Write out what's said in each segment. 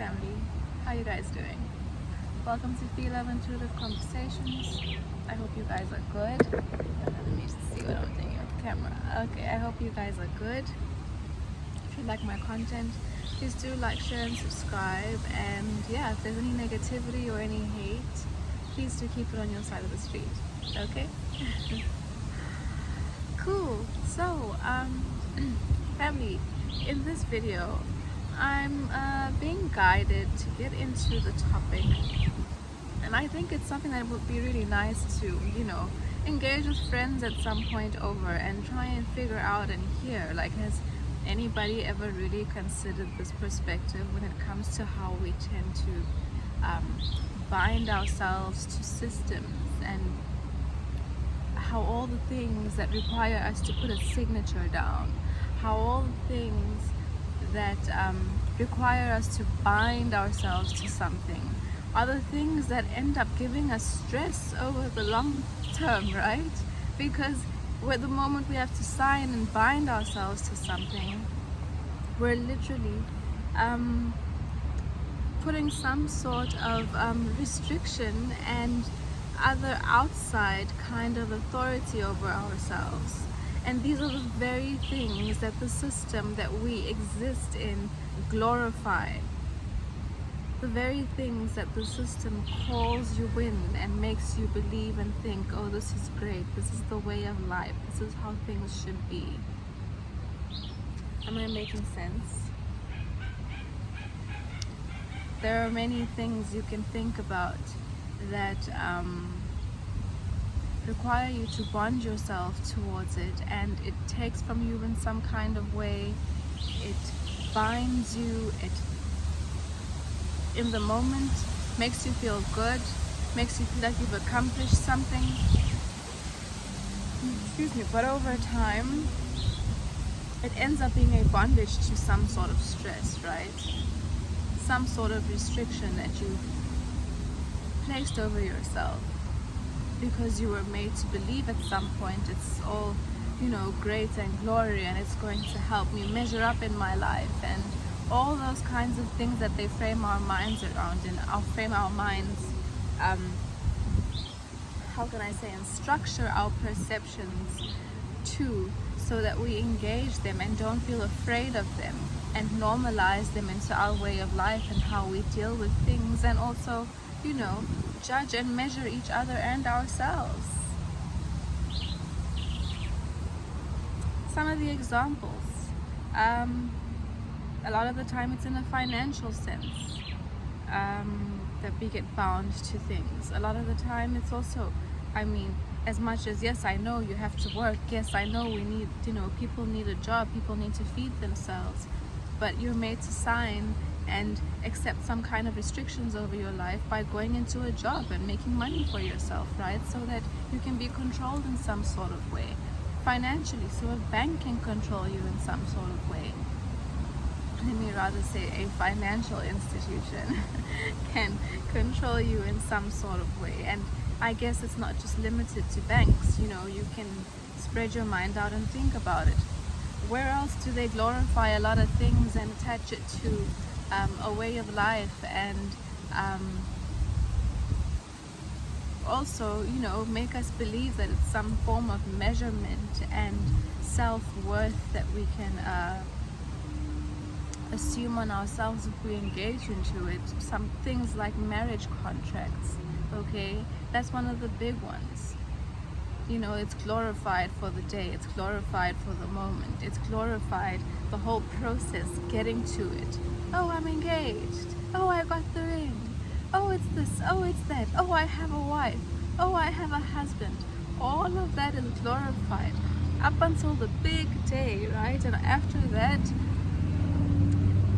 family, how you guys doing? Welcome to Phie.Love Intuitive Conversations. I hope you guys are good. Let me just see what I'm doing with the camera. Okay, I hope you guys are good. If you like my content, please do like, share and subscribe. And yeah, if there's any negativity or any hate, please do keep it on your side of the street. Okay? Cool. So, family, in this video, I'm being guided to get into the topic, and I think it's something that would be really nice to, engage with friends at some point over and try and figure out and hear, like, has anybody ever really considered this perspective when it comes to how we tend to bind ourselves to systems, and how all the things that require us to put a signature down, how all the things that require us to bind ourselves to something are the things that end up giving us stress over the long term, right? Because at the moment we have to sign and bind ourselves to something, we're literally putting some sort of restriction and other outside kind of authority over ourselves. And these are the very things that the system that we exist in glorify. The very things that the system calls you in and makes you believe and think, oh, this is great, this is the way of life, this is how things should be. Am I making sense? There are many things you can think about that require you to bond yourself towards it, and it takes from you in some kind of way. It binds you, it in the moment makes you feel good, makes you feel like you've accomplished something. Excuse me. But over time it ends up being a bondage to some sort of stress, right? Some sort of restriction that you've placed over yourself, because you were made to believe at some point it's all, great and glory, and it's going to help me measure up in my life, and all those kinds of things that they frame our minds around, and frame our minds, how can I say, and structure our perceptions to, so that we engage them and don't feel afraid of them, and normalize them into our way of life and how we deal with things, and also, judge and measure each other and ourselves. Some of the examples, a lot of the time it's in a financial sense, that we get bound to things. A lot of the time it's also, as much as, yes, I know you have to work, yes, I know we need, people need a job, people need to feed themselves, but you're made to sign and accept some kind of restrictions over your life by going into a job and making money for yourself, right? So that you can be controlled in some sort of way financially, so a bank can control you in some sort of way. Let me rather say a financial institution can control you in some sort of way. And I guess it's not just limited to banks, you can spread your mind out and think about it. Where else do they glorify a lot of things and attach it to a way of life, and also, make us believe that it's some form of measurement and self-worth that we can assume on ourselves if we engage into it. Some things like marriage contracts, okay? That's one of the big ones. It's glorified for the day, it's glorified for the moment, it's glorified the whole process, getting to it. Oh, I'm engaged. Oh, I got the ring. Oh, it's this. Oh, it's that. Oh, I have a wife. Oh, I have a husband. All of that is glorified up until the big day, right? And after that,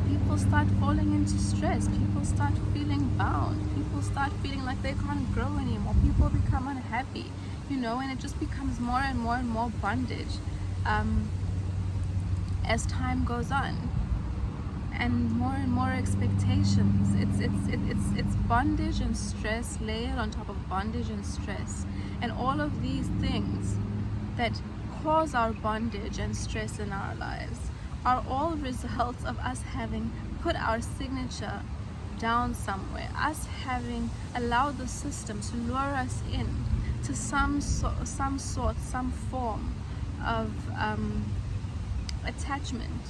people start falling into stress. People start feeling bound. People start feeling like they can't grow anymore. People become unhappy, and it just becomes more and more and more bondage as time goes on. And more expectations. It's bondage and stress layered on top of bondage and stress, and all of these things that cause our bondage and stress in our lives are all results of us having put our signature down somewhere, us having allowed the system to lure us in to some form of attachment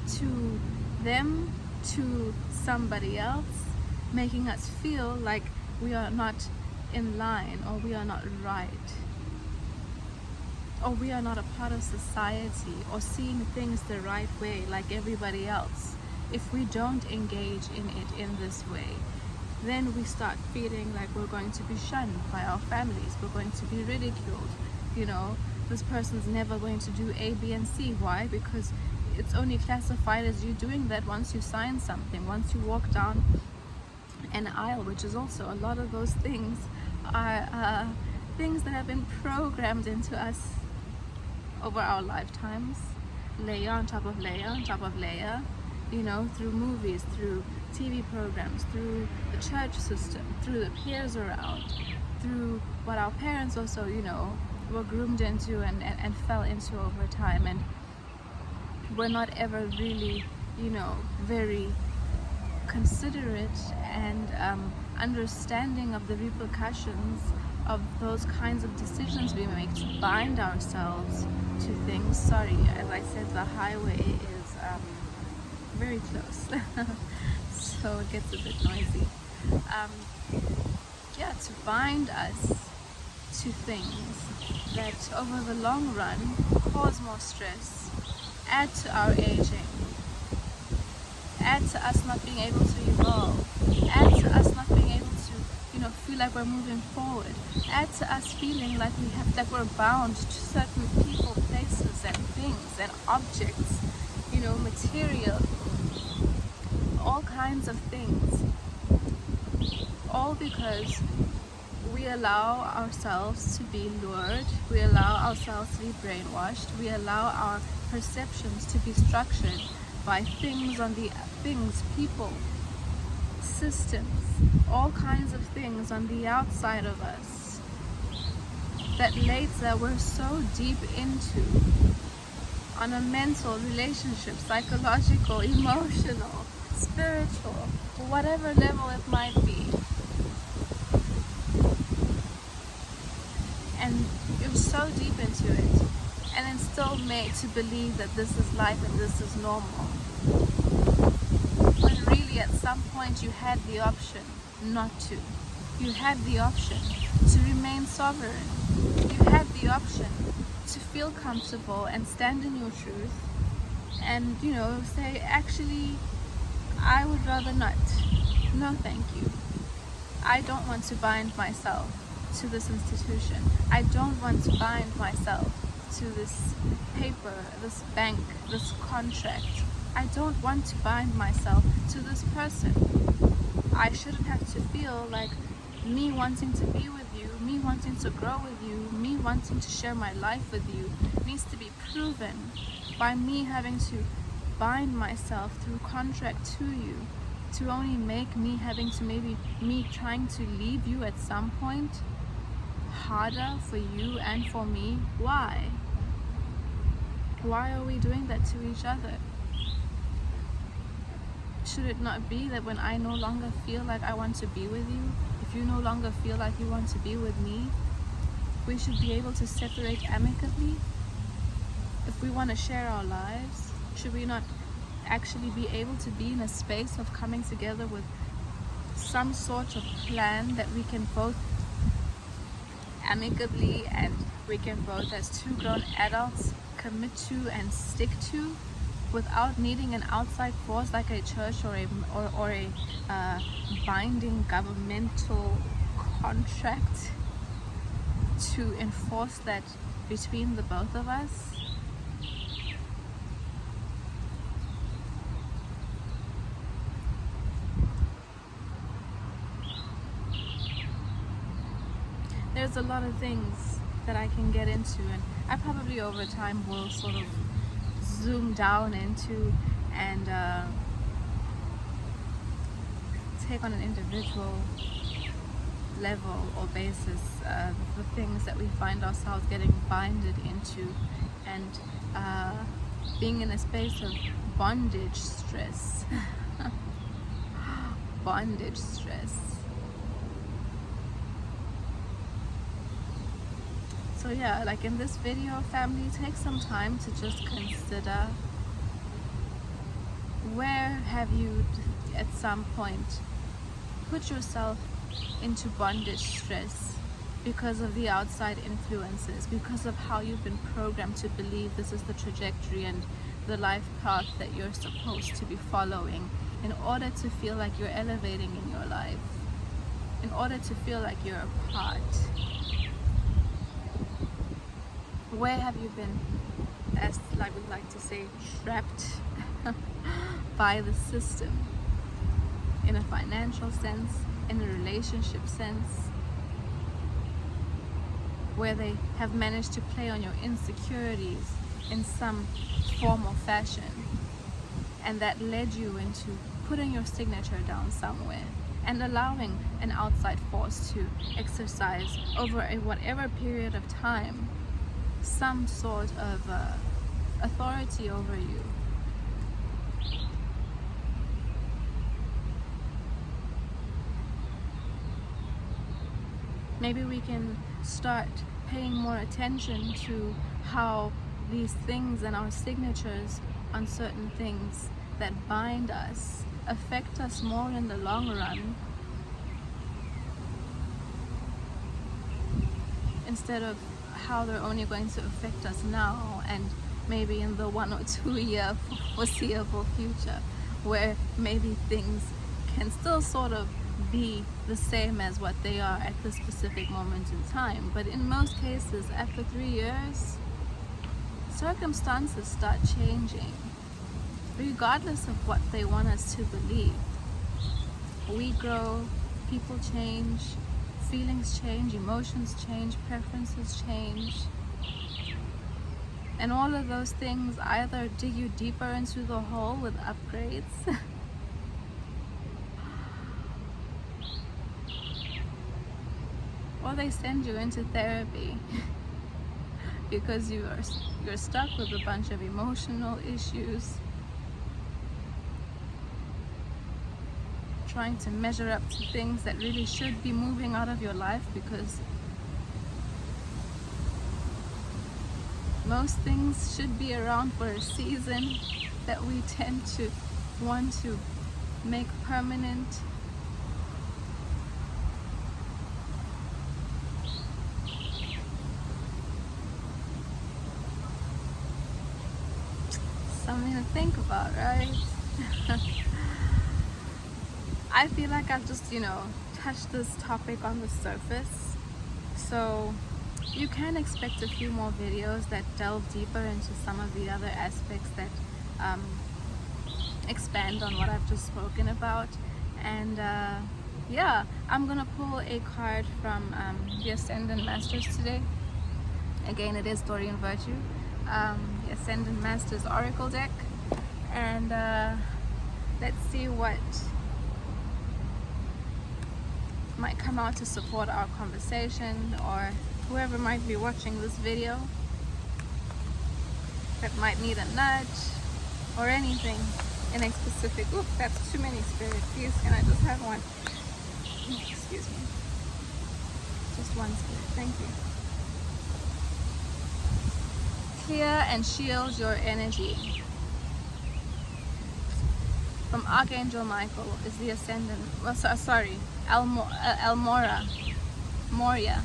to them, to somebody else, making us feel like we are not in line, or we are not right, or we are not a part of society, or seeing things the right way like everybody else. If we don't engage in it in this way, then we start feeling like we're going to be shunned by our families, we're going to be ridiculed. You know, this person's never going to do A, B, and C. Why? Because it's only classified as you doing that once you sign something, once you walk down an aisle, which is also a lot of those things are things that have been programmed into us over our lifetimes, layer on top of layer on top of layer, you know, through movies, through TV programs, through the church system, through the peers around, through what our parents also, you know, were groomed into and fell into over time. And we're not ever really, you know, very considerate and understanding of the repercussions of those kinds of decisions we make to bind ourselves to things. Sorry, as I said, the highway is very close, so it gets a bit noisy. Yeah, to bind us to things that over the long run cause more stress, add to our aging, add to us not being able to evolve, add to us not being able to, you know, feel like we're moving forward, add to us feeling like we're bound to certain people, places, and things and objects, you know, material, all kinds of things, all because we allow ourselves to be lured, we allow ourselves to be brainwashed, we allow our perceptions to be structured by things, people, systems, all kinds of things on the outside of us that later we're so deep into on a mental, relationship, psychological, emotional, spiritual, whatever level it might be. And you're so deep into it, and then still made to believe that this is life and this is normal. When really at some point you had the option not to. You had the option to remain sovereign. You had the option to feel comfortable and stand in your truth and, you know, say, actually, I would rather not. No, thank you. I don't want to bind myself to this institution. I don't want to bind myself to this paper, this bank, this contract. I don't want to bind myself to this person. I shouldn't have to feel like me wanting to be with you, me wanting to grow with you, me wanting to share my life with you needs to be proven by me having to bind myself through contract to you, to only make me having to, maybe me trying to leave you at some point harder for you and for me. Why? Why are we doing that to each other? Should it not be that when I no longer feel like I want to be with you, if you no longer feel like you want to be with me, we should be able to separate amicably? If we want to share our lives, should we not actually be able to be in a space of coming together with some sort of plan that we can both amicably, and we can both as two grown adults commit to and stick to, without needing an outside force like a church or a binding governmental contract to enforce that between the both of us? There's a lot of things that I can get into, and I probably over time will sort of zoom down into and take on an individual level or basis the things that we find ourselves getting binded into, and being in a space of bondage stress. bondage stress. So yeah, like in this video, family, take some time to just consider, where have you at some point put yourself into bondage stress because of the outside influences, because of how you've been programmed to believe this is the trajectory and the life path that you're supposed to be following in order to feel like you're elevating in your life, in order to feel like you're a part. Where have you been, as I would like to say, trapped by the system, in a financial sense, in a relationship sense, where they have managed to play on your insecurities in some form or fashion, and that led you into putting your signature down somewhere and allowing an outside force to exercise over a whatever period of time some sort of authority over you. Maybe we can start paying more attention to how these things and our signatures on certain things that bind us affect us more in the long run, instead of how they're only going to affect us now and maybe in the 1 or 2 year foreseeable future, where maybe things can still sort of be the same as what they are at this specific moment in time. But in most cases, after 3 years, circumstances start changing, regardless of what they want us to believe. We grow, people change, feelings change, emotions change, preferences change. And all of those things either dig you deeper into the hole with upgrades or they send you into therapy because you're stuck with a bunch of emotional issues, trying to measure up to things that really should be moving out of your life, because most things should be around for a season that we tend to want to make permanent. Something to think about, right? I feel like I've just, touched this topic on the surface. So you can expect a few more videos that delve deeper into some of the other aspects that expand on what I've just spoken about. And yeah, I'm gonna pull a card from the Ascendant Masters today. Again, it is Dorian Virtue, the Ascendant Masters Oracle deck. And let's see what might come out to support our conversation, or whoever might be watching this video that might need a nudge or anything in a specific. Oop, that's too many, Spirit. Please, can I just have one? Excuse me. Just one, Spirit. Thank you. Clear and shield your energy. From Archangel Michael is the Ascendant. Well, sorry, Elmora. Moria.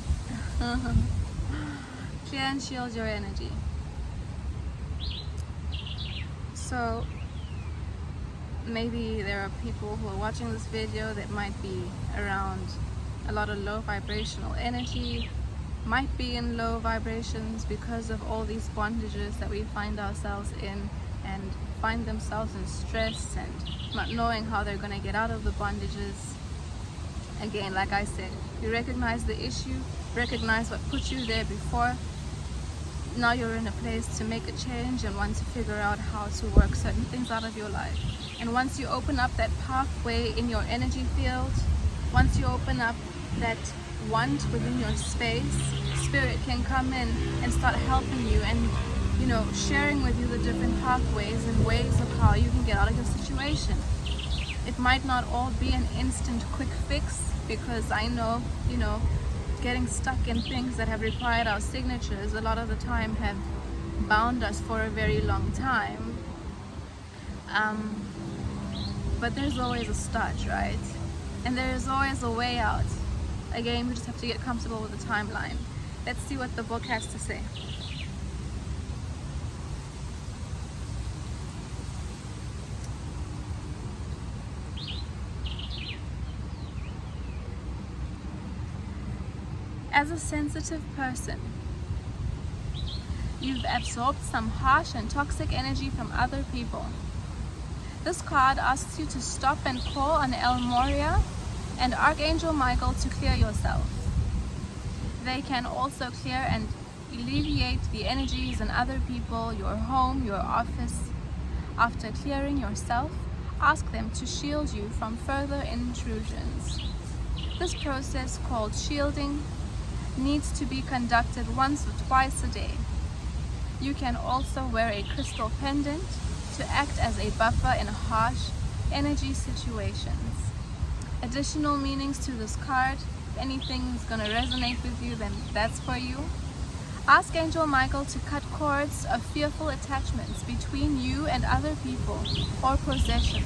Clear and shield your energy. So maybe there are people who are watching this video that might be around a lot of low vibrational energy, might be in low vibrations because of all these bondages that we find ourselves in, and find themselves in stress and not knowing how they're going to get out of the bondages. Again, like I said, you recognize the issue, recognize what put you there before. Now you're in a place to make a change and want to figure out how to work certain things out of your life. And once you open up that pathway in your energy field, once you open up that want within your space, Spirit can come in and start helping you and, sharing with you the different pathways and ways of how you can get out of your situation. It might not all be an instant quick fix, because I know, getting stuck in things that have required our signatures a lot of the time have bound us for a very long time. But there's always a start, right? And there is always a way out. Again, we just have to get comfortable with the timeline. Let's see what the book has to say. As a sensitive person, you've absorbed some harsh and toxic energy from other people. This card asks you to stop and call on El Moria and Archangel Michael to clear yourself. They can also clear and alleviate the energies in other people, your home, your office. After clearing yourself, ask them to shield you from further intrusions. This process, called shielding, needs to be conducted once or twice a day. You can also wear a crystal pendant to act as a buffer in harsh energy situations. Additional meanings to this card. If anything is going to resonate with you, then that's for you. Ask Angel Michael to cut cords of fearful attachments between you and other people or possessions.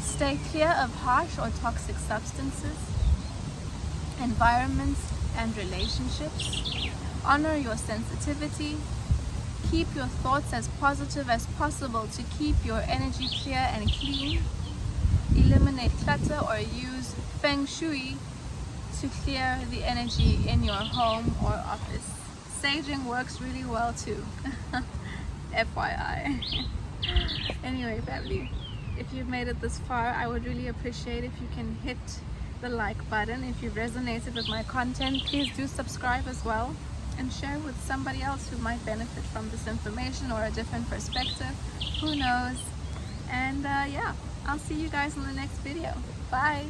Stay clear of harsh or toxic substances, environments, and relationships. Honor your sensitivity. Keep your thoughts as positive as possible to keep your energy clear and clean. Eliminate clutter or use Feng Shui to clear the energy in your home or office. Saging works really well too. FYI. Anyway, family, if you've made it this far, I would really appreciate if you can hit the like button. If you've resonated with my content, please do subscribe as well and share with somebody else who might benefit from this information or a different perspective. Who knows? And yeah, I'll see you guys in the next video. Bye.